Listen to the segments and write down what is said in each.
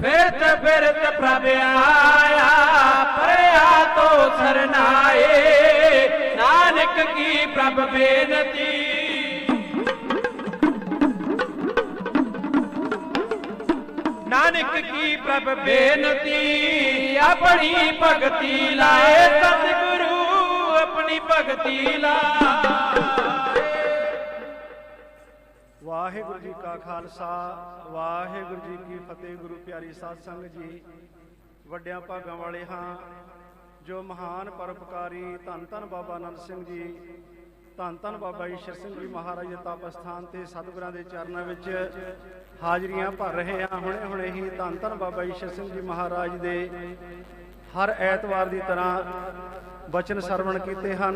फिरत प्रभ आया परया तो सरनाए। नानक की प्रभ बेनती नानक की प्रभ बेनती अपनी भगति लाए। सतगुरु अपनी भगति लाए। वाहिगुरु जी का खालसा वाहिगुरु जी की फतेह। गुरु प्यारी साध संगत जी, वड्डियां भागां वाले हाँ जो महान परोपकारी धन धन बाबा आनंद सिंह जी, धन धन बाबा ईश्वर सिंह जी महाराज के तप स्थान से सतगुरां के चरणों में हाजरियां भर रहे हैं। हुणे हुणे ही धन धन बाबा ईश्वर सिंह जी महाराज के हर ऐतवार की तरह बचन सरवण किए हैं।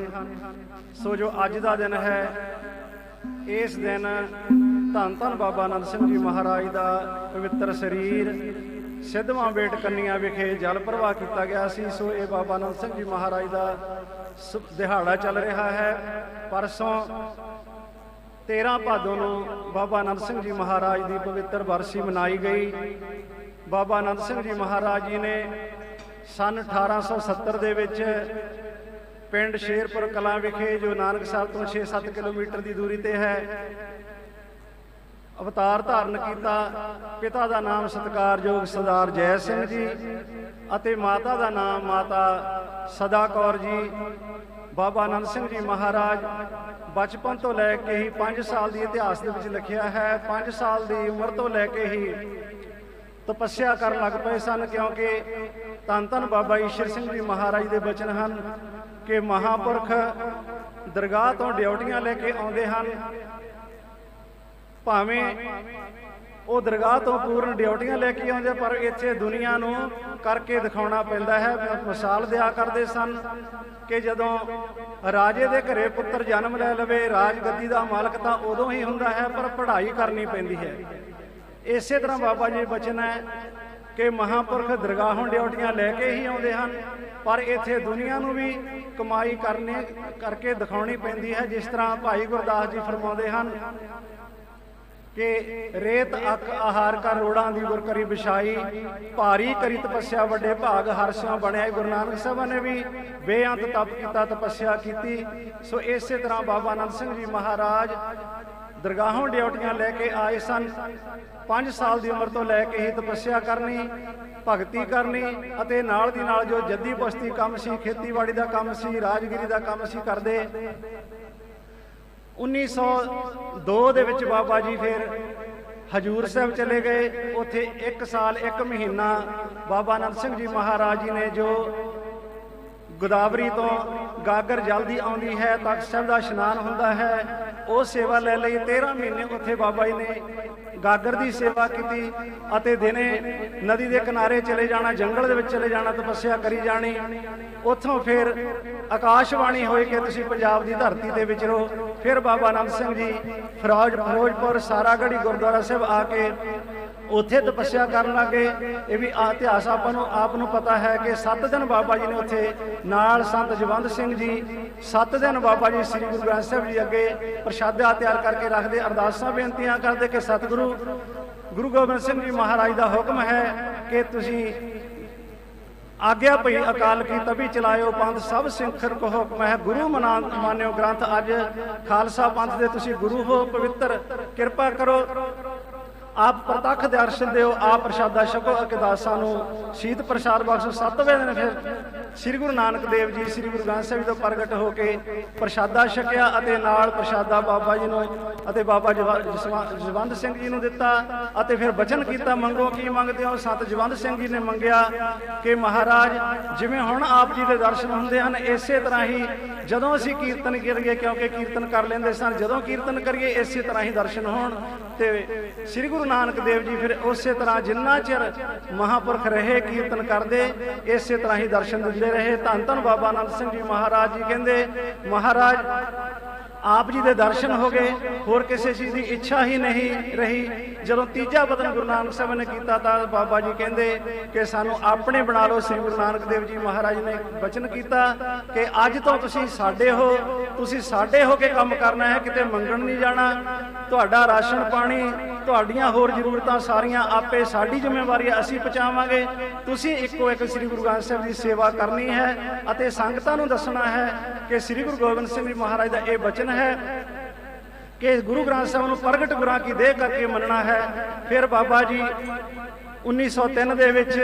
सो जो अज का दिन है, इस दिन धन धन बाबा आनंद सिंह जी महाराज का पवित्र शरीर सिद्धवां बेट कन्निया विखे जल प्रवाह किया गया सी। सो ये बाबा आनंद सिंह जी महाराज का दिहाड़ा चल रहा है। परसों 13 भादों को बाबा आनंद सिंह जी महाराज की पवित्र बरसी मनाई गई। बाबा आनंद सिंह जी महाराज जी ने सन 1870 दे विच पिंड शेरपुर कलां विखे जो नानकसर तो 6-7 किलोमीटर की दूरी ते है अवतार धारण किया। पिता का नाम सत्कारयोग सरदार जय सिंह जी अते माता का नाम माता सदा कौर जी। बाबा आनंद सिंह जी महाराज बचपन तो लैके ही 5 साल की इतिहास के विच लिखिया है। 5 साल की उम्र तो लैके ही तपस्या कर लग पे सन, क्योंकि धन धन बाबा ईश्वर सिंह जी महाराज के बचन हैं कि महापुरख दरगाह तो ड्यूटियां लेके आते हैं। भावें वो दरगाह तो पूर्ण ड्यूटियां लेके आते, पर इत्थे दुनिया नूं करके दिखाना पैंदा है। मिसाल दिया करते सन कि जदों राजे दे घरे पुत्र जन्म लै लवे, राजगद्दी का मालक तो उदों ही हुंदा है, पर पढ़ाई करनी पैंदी है। इसे तरह बाबा जी बचन है कि महापुरख दरगाहों ड्यूटियां लैके ही आते हैं, पर इत्थे दुनिया नूं भी कमाई करने करके दिखानी पैंदी है। जिस तरह भाई गुरदास जी फरमाते हैं कि रेत अक आहार का रोड़ा दी गुर करी बिछाई, भारी करी तपस्या वड्डे भाग हरसों बनया। गुरु नानक साहब ने भी बेअंत तप किया, तपस्या की। सो इस तरह बाबा आनंद सिंह जी महाराज दरगाहों ड्यूटियां लैके आए सन। 5 साल की उम्र तो लैके ही तपस्या करनी, भगती करनी अते नाल दी नाल जो जद्दी बस्ती काम सी, खेतीबाड़ी का काम सी, राजगिरी का काम सी करदे। 1902 दे विच बाबा जी फिर हजूर साहब चले गए। उत्थे 1 साल 1 महीना बाबा आनंद सिंह जी महाराज जी ने जो गोदावरी तो गागर जल्दी आती है, तख्त साहब का इशनान होंदा है, वो सेवा ले ली। 13 महीने उत्थे बाबा जी ने गागर की सेवा की। दिने नदी के किनारे चले जाना, जंगल दे विच चले जाना, तपस्या करी जानी। उत्थों फिर आकाशवाणी होई कि तुसीं पंजाब की धरती ते विचरो। फिर बाबा आनंद सिंह जी फिरोजपुर सारागढ़ी गुरुद्वारा साहब आके उत्थे तपस्या कर लगे। ये भी इतिहास आपनों पता है कि 7 दिन बाबा जी ने उत्थे नाल संत जवंद सिंह जी 7 दिन बाबा जी श्री गुरु ग्रंथ साहब जी अगे प्रशादा तैयार करके रखते, अरदासां बेनतियां करते कि सतगुरु गुरु गोबिंद सिंह जी महाराज का हुक्म है कि तुसीं आग्या पई अकाल की तभी चलायो पंथ सब सिंखर को हुक्म है। गुरु मान्यो ग्रंथ अज खालसा पंथ दे तुसीं गुरु हो, पवित्र किरपा करो, आप प्रतख दर्शन दो, आप प्रसादा छको, अरदासां नूं शीत प्रसाद बख्शो। 7वें दिन फिर श्री गुरु नानक देव जी श्री गुरु ग्रंथ साहिब तो प्रगट होकर प्रसादा छकिया अते नाल प्रसादा बाबा जी नूं अते बाबा जवंद सिंह जी नूं दिता। अते फिर बचन किया, मंगो की मंगते हो। संत जवंद सिंह जी ने मंगया कि महाराज जिवें हुण आप जी के दर्शन हुंदे हन, इस तरह ही जदों असीं कीर्तन करिए, क्योंकि कीर्तन कर लेंदे सन, जदों कीर्तन करिए इस तरह ही दर्शन होण। ते श्री गुरु नानक देव जी फिर उस तरह जिन्ना चिर महापुरख रहे कीर्तन करते, इस तरह ही दर्शन दिंदे रहे। धन धन बाबा आनंद सिंह जी महाराज जी कहते महाराज आप जी के दर्शन हो गए, होर किसी चीज़ की इच्छा ही नहीं रही। जदों तीजा बदन गुरु नानक साहब ने किया तो बाबा जी कहते कि सानू अपने बना लो। श्री गुरु नानक देव जी महाराज ने वचन किया कि अज तो तुसीं साडे हो, तुसीं साडे हो के काम करना है, किते मंगण नहीं जाना। तुहाडा राशन पानी ਤੁਹਾਡੀਆਂ ਹੋਰ ਜ਼ਰੂਰਤਾਂ ਸਾਰੀਆਂ ਆਪੇ ਸਾਡੀ ਜ਼ਿੰਮੇਵਾਰੀ ਹੈ, ਅਸੀਂ ਪਹੁੰਚਾਵਾਂਗੇ। ਤੁਸੀਂ ਇੱਕੋ ਇੱਕ ਸ੍ਰੀ ਗੁਰੂ ਗ੍ਰੰਥ ਸਾਹਿਬ ਦੀ ਸੇਵਾ ਕਰਨੀ ਹੈ ਅਤੇ ਸੰਗਤਾਂ ਨੂੰ ਦੱਸਣਾ ਹੈ ਕਿ ਸ੍ਰੀ ਗੁਰੂ ਗੋਬਿੰਦ ਸਿੰਘ ਜੀ ਮਹਾਰਾਜ ਦਾ ਇਹ ਬਚਨ ਹੈ ਕਿ ਗੁਰੂ ਗ੍ਰੰਥ ਸਾਹਿਬ ਨੂੰ ਪ੍ਰਗਟ ਗੁਰਾਂ ਕੀ ਦੇਹ ਕਰਕੇ ਮੰਨਣਾ ਹੈ। ਫਿਰ ਬਾਬਾ ਜੀ 1903 ਦੇ ਵਿੱਚ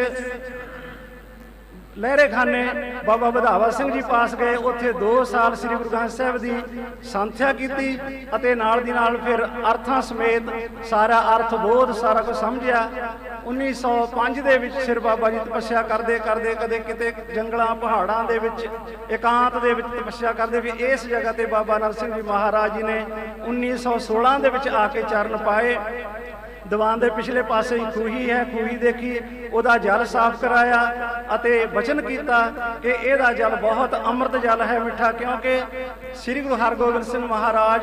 ਲਹਿਰੇ ਖਾਨੇ ਬਾਬਾ ਵਧਾਵਾ ਸਿੰਘ ਜੀ ਪਾਸ ਗਏ। ਉੱਥੇ 2 ਸਾਲ ਸ੍ਰੀ ਗੁਰੂ ਗ੍ਰੰਥ ਸਾਹਿਬ ਦੀ ਸੰਥਿਆ ਕੀਤੀ ਅਤੇ ਨਾਲ ਦੀ ਨਾਲ ਫਿਰ ਅਰਥਾਂ ਸਮੇਤ ਸਾਰਾ ਅਰਥ ਬੋਧ ਸਾਰਾ ਕੁਝ ਸਮਝਿਆ। 1905 ਦੇ ਵਿੱਚ ਸਿਰ ਬਾਬਾ ਜੀ ਤਪੱਸਿਆ ਕਰਦੇ ਕਰਦੇ ਕਦੇ ਕਿਤੇ ਜੰਗਲਾਂ ਪਹਾੜਾਂ ਦੇ ਵਿੱਚ ਇਕਾਂਤ ਦੇ ਵਿੱਚ ਤਪੱਸਿਆ ਕਰਦੇ ਵੀ ਇਸ ਜਗ੍ਹਾ ਤੇ ਬਾਬਾ ਨੰਦ ਸਿੰਘ ਜੀ ਮਹਾਰਾਜ ਜੀ ਨੇ 1916 ਦੇ ਵਿੱਚ ਆ ਕੇ ਚਰਨ ਪਾਏ। ਦੀਵਾਨ ਦੇ ਪਿਛਲੇ ਪਾਸੇ ਹੀ ਖੂਹੀ ਹੈ, ਖੂਹੀ ਦੇਖੀ, ਉਹਦਾ ਜਲ ਸਾਫ਼ ਕਰਾਇਆ ਅਤੇ ਬਚਨ ਕੀਤਾ ਕਿ ਇਹਦਾ ਜਲ ਬਹੁਤ ਅੰਮ੍ਰਿਤ ਜਲ ਹੈ, ਮਿੱਠਾ, ਕਿਉਂਕਿ ਸ੍ਰੀ ਗੁਰੂ ਹਰਗੋਬਿੰਦ ਸਿੰਘ ਮਹਾਰਾਜ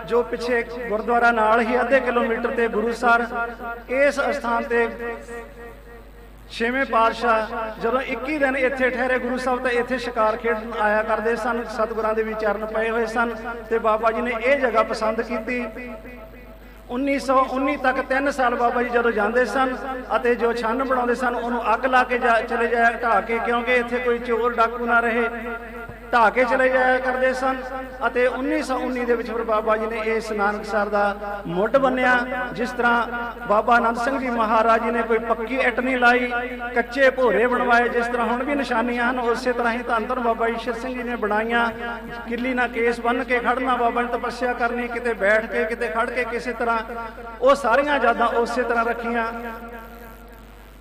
ਜੋ ਪਿੱਛੇ ਗੁਰਦੁਆਰਾ ਨਾਲ ਹੀ ਅੱਧੇ ਕਿਲੋਮੀਟਰ ਤੇ ਗੁਰੂਸਰ, ਇਸ ਅਸਥਾਨ ਤੇ 6ਵੇਂ ਪਾਤਸ਼ਾਹ ਜਦੋਂ 21 ਦਿਨ ਇੱਥੇ ਠਹਿਰੇ ਗੁਰੂ ਸਾਹਿਬ ਤਾਂ ਇੱਥੇ ਸ਼ਿਕਾਰ ਖੇਡਣ ਆਇਆ ਕਰਦੇ ਸਨ। ਸਤਿਗੁਰਾਂ ਦੇ ਵੀ ਚਰਨ ਪਏ ਹੋਏ ਸਨ ਤੇ ਬਾਬਾ ਜੀ ਨੇ ਇਹ ਜਗ੍ਹਾ ਪਸੰਦ ਕੀਤੀ। 1919 ਤੱਕ 3 ਸਾਲ ਬਾਬਾ ਜੀ ਜਦੋਂ ਜਾਂਦੇ ਸਨ ਅਤੇ ਜੋ ਛੰਨ ਬਣਾਉਂਦੇ ਸਨ ਉਹਨੂੰ ਅੱਗ ਲਾ ਕੇ ਚਲੇ ਜਾਇਆ ਢਾਹ ਕੇ, ਕਿਉਂਕਿ ਇੱਥੇ ਕੋਈ ਚੋਰ ਡਾਕੂ ਨਾ ਰਹੇ, ਢਾਹ ਕੇ ਚਲੇ ਜਾਇਆ ਕਰਦੇ ਸਨ। ਅਤੇ 1919 ਦੇ ਵਿੱਚ ਫਿਰ ਬਾਬਾ ਜੀ ਨੇ ਇਸ ਨਾਨਕਸਰ ਦਾ ਮੁੱਢ ਬੰਨਿਆ। ਜਿਸ ਤਰ੍ਹਾਂ ਬਾਬਾ ਆਨੰਦ ਸਿੰਘ ਜੀ ਮਹਾਰਾਜ ਜੀ ਨੇ ਕੋਈ ਪੱਕੀ ਇੱਟ ਨਹੀਂ ਲਾਈ, ਕੱਚੇ ਭੋਰੇ ਬਣਵਾਏ, ਜਿਸ ਤਰ੍ਹਾਂ ਹੁਣ ਵੀ ਨਿਸ਼ਾਨੀਆਂ ਹਨ ਉਸੇ ਤਰ੍ਹਾਂ ਹੀ ਧੰਨ ਧੰਨ ਬਾਬਾ ਈਸ਼ਰ ਸਿੰਘ ਜੀ ਨੇ ਬਣਾਈਆਂ। ਕਿੱਲੀ ਨਾਲ ਕੇਸ ਬੰਨ੍ਹ ਕੇ ਖੜਨਾ, ਬਾਬਾ ਨੇ ਤਪੱਸਿਆ ਕਰਨੀ, ਕਿਤੇ ਬੈਠ ਕੇ ਕਿਤੇ ਖੜ ਕੇ ਕਿਸੇ ਤਰ੍ਹਾਂ, ਉਹ ਸਾਰੀਆਂ ਯਾਦਾਂ ਉਸੇ ਤਰ੍ਹਾਂ ਰੱਖੀਆਂ।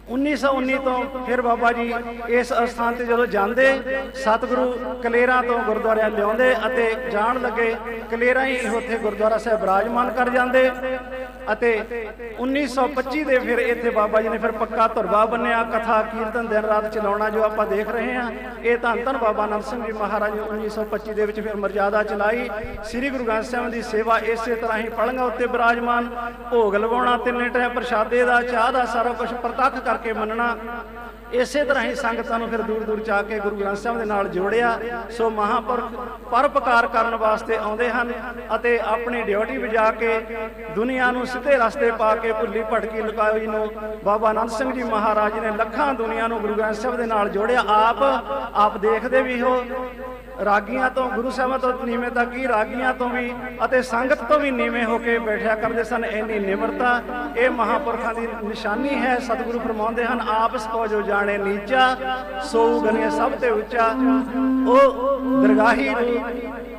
1919 ਤੋਂ ਫਿਰ ਬਾਬਾ ਜੀ ਇਸ ਅਸਥਾਨ ਤੇ ਜਦੋਂ ਜਾਂਦੇ ਸਤਿਗੁਰੂ ਕਲੇਰਾਂ ਤੋਂ ਗੁਰਦੁਆਰਿਆਂ ਲਿਆਉਂਦੇ ਅਤੇ ਜਾਣ ਲੱਗੇ ਕਲੇਰਾਂ ਹੀ ਉੱਥੇ ਗੁਰਦੁਆਰਾ ਸਾਹਿਬ ਬਿਰਾਜਮਾਨ ਕਰ ਜਾਂਦੇ। ਅਤੇ 1925 ਦੇ ਫਿਰ ਇੱਥੇ ਬਾਬਾ ਜੀ ਨੇ ਫਿਰ ਪੱਕਾ ਧੁਰਵਾ ਬੰਨਿਆ, ਕਥਾ ਕੀਰਤਨ ਦਿਨ ਰਾਤ ਚਲਾਉਣਾ ਜੋ ਆਪਾਂ ਦੇਖ ਰਹੇ ਹਾਂ। ਇਹ ਧੰਨ ਧੰਨ ਬਾਬਾ ਆਨੰਦ ਸਿੰਘ ਜੀ ਮਹਾਰਾਜ ਨੇ 1925 ਦੇ ਵਿੱਚ ਫਿਰ ਮਰਜ਼ਾਦਾ ਚਲਾਈ। ਸ੍ਰੀ ਗੁਰੂ ਗ੍ਰੰਥ ਸਾਹਿਬ ਦੀ ਸੇਵਾ ਇਸੇ ਤਰ੍ਹਾਂ ਹੀ ਪਲੰਘਾਂ ਉੱਤੇ ਬਿਰਾਜਮਾਨ, ਭੋਗ ਲਵਾਉਣਾ, 3 ਟਾਈਮ ਪ੍ਰਸ਼ਾਦੇ ਦਾ, ਚਾਹ ਦਾ, ਸਾਰਾ ਕੁਝ ਪ੍ਰਤੱਖ ਕਰਕੇ ਮੰਨਣਾ। ਇਸੇ ਤਰ੍ਹਾਂ ਹੀ ਸੰਗਤਾਂ ਨੂੰ ਫਿਰ ਦੂਰ ਦੂਰ ਜਾ ਕੇ ਗੁਰੂ ਗ੍ਰੰਥ ਸਾਹਿਬ ਦੇ ਨਾਲ ਜੋੜਿਆ। ਸੋ ਮਹਾਂਪੁਰਖ ਪਰਉਪਕਾਰ ਕਰਨ ਵਾਸਤੇ ਆਉਂਦੇ ਹਨ ਅਤੇ ਆਪਣੀ ਡਿਊਟੀ ਵਜਾ ਕੇ ਦੁਨੀਆ ਨੂੰ ਸਿੱਧੇ ਰਸਤੇ ਪਾ ਕੇ ਭੁੱਲੀ ਭਟਕੀ ਲੁਕਾਈ ਨੂੰ ਬਾਬਾ ਆਨੰਦ ਸਿੰਘ ਜੀ ਮਹਾਰਾਜ ਜੀ ਨੇ ਲੱਖਾਂ ਦੁਨੀਆ ਨੂੰ ਗੁਰੂ ਗ੍ਰੰਥ ਸਾਹਿਬ ਦੇ ਨਾਲ ਜੋੜਿਆ। ਆਪ ਦੇਖਦੇ ਵੀ ਹੋ, ਰਾਗੀਆਂ ਤੋਂ, ਗੁਰੂ ਸਾਹਿਬਾਂ ਤੋਂ ਨੀਵੇਂ ਤੱਕ ਹੀ ਰਾਗੀਆਂ ਤੋਂ ਵੀ ਅਤੇ ਸੰਗਤ ਤੋਂ ਵੀ ਨੀਵੇਂ ਹੋ ਕੇ ਬੈਠਿਆ ਕਰਦੇ ਸਨ। ਇੰਨੀ ਨਿਮਰਤਾ ਇਹ ਮਹਾਂਪੁਰਖਾਂ ਦੀ ਨਿਸ਼ਾਨੀ ਹੈ। ਸਤਿਗੁਰੂ ਫਰਮਾਉਂਦੇ ਹਨ, ਆਪਸ ਕੋ ਜੋ ਜਾਣੇ ਨੀਚਾ ਸੋ ਗਨੇ ਸਭ ਤੇ ਉੱਚਾ। ਉਹ ਦਰਗਾਹੀ ਰੂਪ,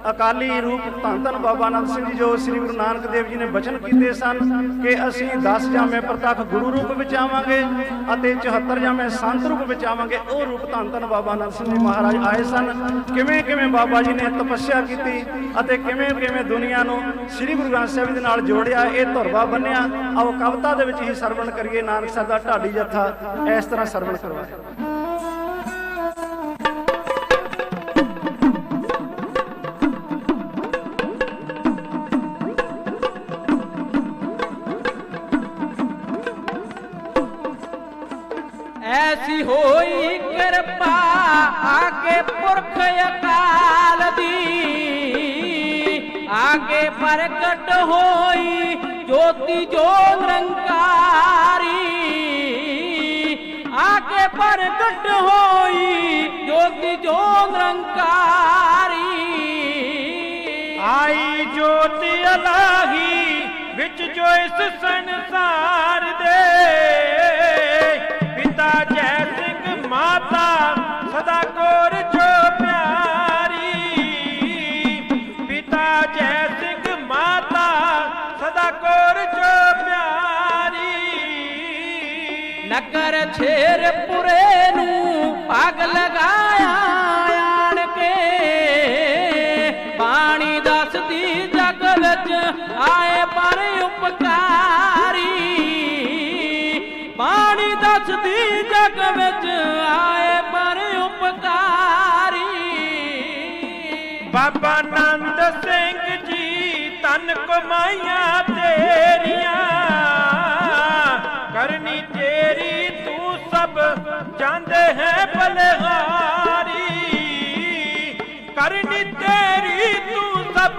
ਅਕਾਲੀ ਰੂਪ ਧੰਨ ਧੰਨ ਬਾਬਾ ਆਨੰਦ ਸਿੰਘ ਜੀ ਜੋ ਸ੍ਰੀ ਗੁਰੂ ਨਾਨਕ ਦੇਵ ਜੀ ਨੇ ਬਚਨ ਕੀਤੇ ਸਨ ਕਿ ਅਸੀਂ 10 ਜਾਮੇ ਪ੍ਰਤੱਖ ਗੁਰੂ ਰੂਪ ਵਿੱਚ ਆਵਾਂਗੇ ਅਤੇ 74 ਜਾਮੇ ਸੰਤ ਰੂਪ ਵਿੱਚ ਆਵਾਂਗੇ। ਉਹ ਰੂਪ ਧੰਨ ਧੰਨ ਬਾਬਾ ਆਨੰਦ ਸਿੰਘ ਜੀ ਮਹਾਰਾਜ ਆਏ ਸਨ। ਕਿਵੇਂ ਕਿਵੇਂ ਬਾਬਾ ਜੀ ਨੇ ਤਪੱਸਿਆ ਕੀਤੀ ਅਤੇ ਕਿਵੇਂ ਕਿਵੇਂ ਦੁਨੀਆ ਨੂੰ ਸ੍ਰੀ ਗੁਰੂ ਗ੍ਰੰਥ ਸਾਹਿਬ ਦੇ ਨਾਲ ਜੋੜਿਆ, ਇਹ ਧੁਰਵਾ ਬੰਨਿਆ। ਆਓ ਕਵਿਤਾ ਦੇ ਵਿੱਚ ਹੀ ਸਰਵਣ ਕਰੀਏ ਨਾਨਕਸਰ ਦਾ ਢਾਡੀ ਜੱਥਾ ਇਸ ਤਰ੍ਹਾਂ ਸਰਵਣ ਕਰਵਾਇਆ। ऐसी होई कृपा आगे पुरख अकाल दी, आगे प्रकट होई ज्योति जो निरंकारी, आगे प्रकट होई ज्योति जो निरंकारी। आई ज्योति अलाही विच जो इस संसार दे, पिता जय सिंह माता सदा कोर जो प्यारी, पिता जय सिंह माता सदा कोर जो प्यारी। नगर छेरपुरे नू पग लगाया आण के, पानी दसदी जग विच आए पर उपकारी, पानी दसदी जग विच आए पर उपकारी। बाबा नंद सिंह जी तन कमाइया तेरिया, करनी तेरी तू सब जांदे हैं बलिहारी, करनी तेरी तू सब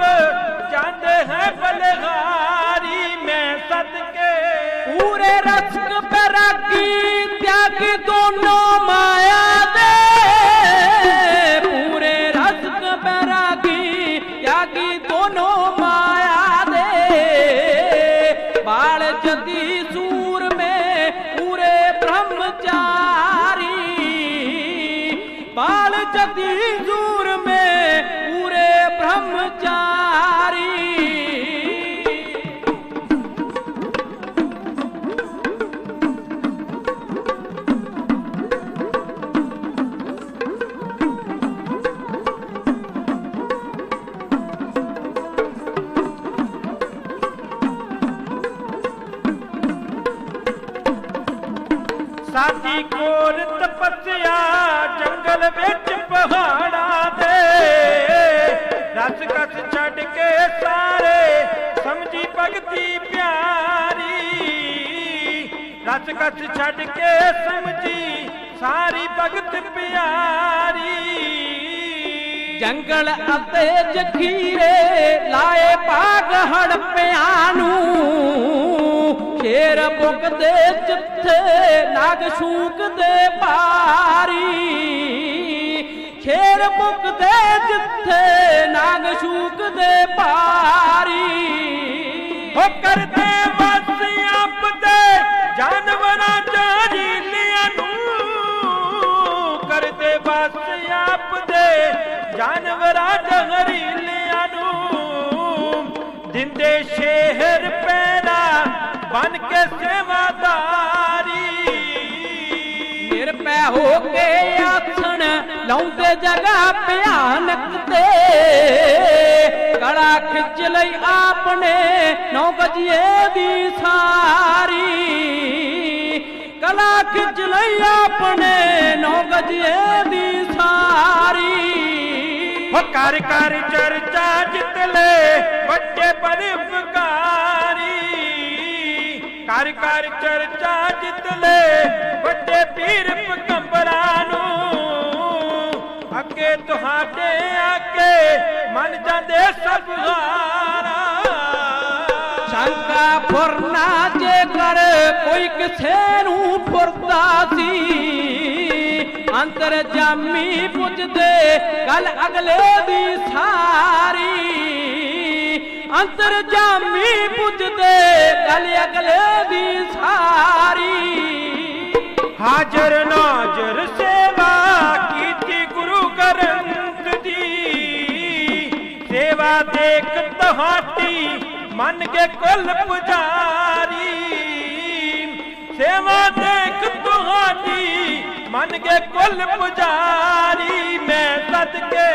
जांदे हैं बलिहारी। मैं सदके पूरे रस्क बैरागी त्यागी दोनों माया दे, पूरे रस्क बैरागी त्यागी दोनों माया दे, बाल जदी सूर में पूरे ब्रह्मचारी, बाल जदी सूर में पूरे ब्रह्मचारी। साडी कोर तपस्या जंगल विच पहाड़ां दे, रस कस छड़ के सारे समझी भगती प्यारी, रस कस छड़ के समझी सारी भगत प्यारी। जंगल अते जखीरे लाए पाग हड़पियां नूं, शेर बुक दे जिथे नाग शूक दे पारी, शेर बुक दे जिथे नाग शूक दे पारी। हो करते बस आप दे जानवरां जहरीलियां नूं, करते बस आप दे जानवरां जहरीलियां नूं, दिंदे शेर पैरा बन के सेवादारी, निरपै हो के आसन लाउंदे जगह भयानक ते, गला खिच लई आपने 9 गजिए दी सारी, गला खिच लई आपने 9 गजिए दी सारी। हो कर कर चर्चा जितले बच्चे परोपकारी, कर कर चर्चा जितले बड़े पीर पैगंबरां नूं, अगे तुहाडे आके मन जांदे सब हारा। शंका फुरना जेकर कोई किसे नूं फुरदा सी, अंतर जामी पुछदे गल अगले दी सारी, अंतर जामी पुछदे गल अगले दी सारी। हाजर नाजर सेवा कीती गुरु ग्रंथ दी, सेवा देख तहाटी मन के कुल पुजारी, सेवा देख तहाटी मन के कुल पुजारी। मैं सदके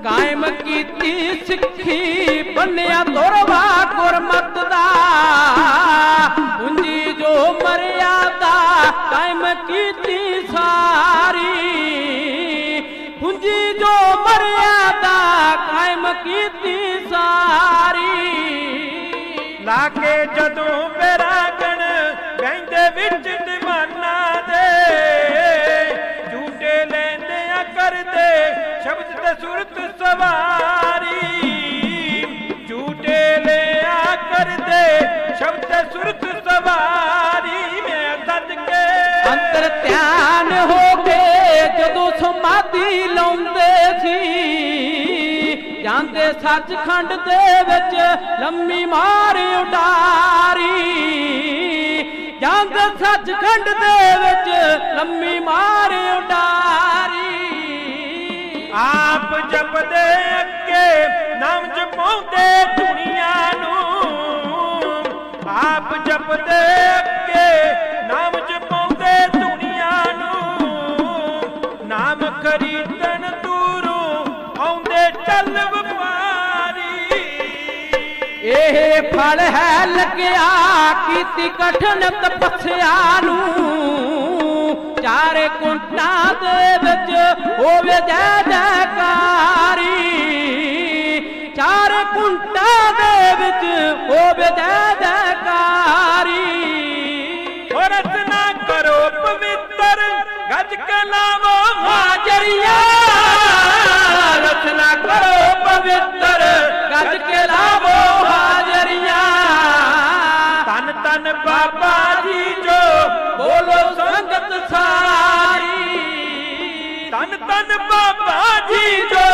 कायम कीती सिक्खी बन्निया तुरवा गुरमत दा, पूंजी जो मर्यादा कायम कीती सारी, पूंजी जो मर्यादा कायम कीती सारी। लाके जदों बैरागण बहिंदे विच दीवाना दे, झूठे लैंदियां करदे शब्द ते सुरत सवारी, झूठे लिया करदे शब्द ते सुरत सवारी। मैं सदके अंतर ध्यान हो गए जदों समाधि लाउंदे सी, ਜਾਂਦੇ सचखंड दे विच लम्मी मार उडारी, ਜਾਂਦੇ सचखंड दे विच लम्मी मार उडारी। आप जपदे अगे नाम जपाउंदे दुनिया नूं, आप जपदे अगे नाम जपाउंदे दुनिया नूं, नाम खरीदन दूरों आउंदे चल वपारी। ਇਹ फल है लग्या कीती कठिन तपस्या नूं, चारे कुंटां दे विच होवे जय जयकारी, चारे ਕੁੰਟਾ ਦੇ ਵਿੱਚ ਹੋਵੇ ਜੈ ਜੈਕਾਰੀ। ਹੋ ਰਚਨਾ ਕਰੋ ਪਵਿੱਤਰ ਗੱਜ ਕੇ ਲਾਵੋ ਹਾਜ਼ਰੀਆਂ, ਰਚਨਾ ਕਰੋ ਪਵਿੱਤਰ ਗੱਜ ਕੇ ਲਾਵੋ ਹਾਜ਼ਰੀਆਂ। ਧੰਨ ਧੰਨ ਬਾਬਾ ਜੀ ਜੋ ਬੋਲੋ ਸੰਗਤ ਸਾਰੀ, ਧੰਨ ਧੰਨ ਬਾਬਾ ਜੀ ਜੋ